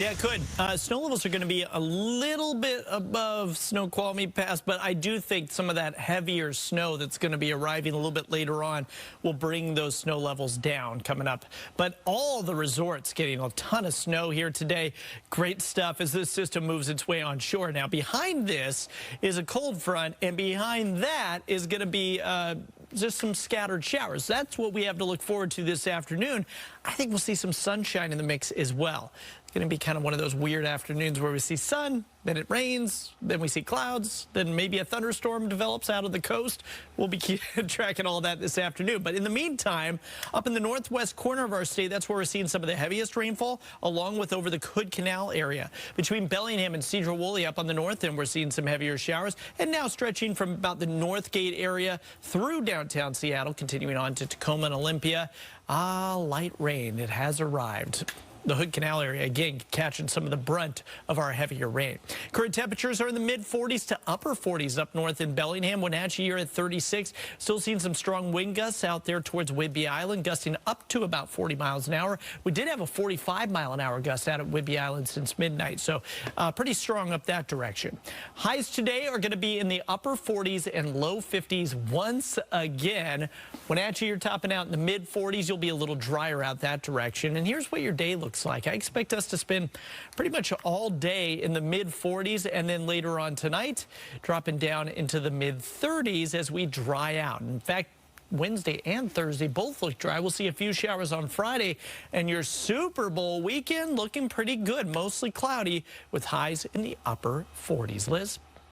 Yeah, it could. Snow levels are going to be a little bit above snow quality pass, but I do think some of that heavier snow that's going to be arriving a little bit later on will bring those snow levels down coming up. But all the resorts getting a ton of snow here today. Great stuff as this system moves its way on shore. Now, behind this is a cold front, and behind that is going to be just some scattered showers. That's what we have to look forward to this afternoon. I think we'll see some sunshine in the mix as well. It's going to be kind of one of those weird afternoons where we see sun, then it rains, then we see clouds, then maybe a thunderstorm develops out of the coast. We'll be tracking all that this afternoon. But in the meantime, up in the northwest corner of our state, that's where we're seeing some of the heaviest rainfall, along with over the Hood Canal area. Between Bellingham and Cedar-Woolley up on the north end, we're seeing some heavier showers, and now stretching from about the Northgate area through downtown Seattle, continuing on to Tacoma and Olympia. Light rain. It has arrived. The Hood Canal area, again, catching some of the brunt of our heavier rain. Current temperatures are in the mid-40s to upper 40s up north in Bellingham. Wenatchee here at 36. Still seeing some strong wind gusts out there towards Whidbey Island, gusting up to about 40 miles an hour. We did have a 45-mile-an-hour gust out at Whidbey Island since midnight, so pretty strong up that direction. Highs today are going to be in the upper 40s and low 50s once again. Wenatchee, you're topping out in the mid-40s. You'll be a little drier out that direction. And here's what your day looks like. I expect us to spend pretty much all day in the mid-40s, and then later on tonight, dropping down into the mid-30s as we dry out. In fact, Wednesday and Thursday both look dry. We'll see a few showers on Friday, and your Super Bowl weekend looking pretty good. Mostly cloudy with highs in the upper 40s. Liz?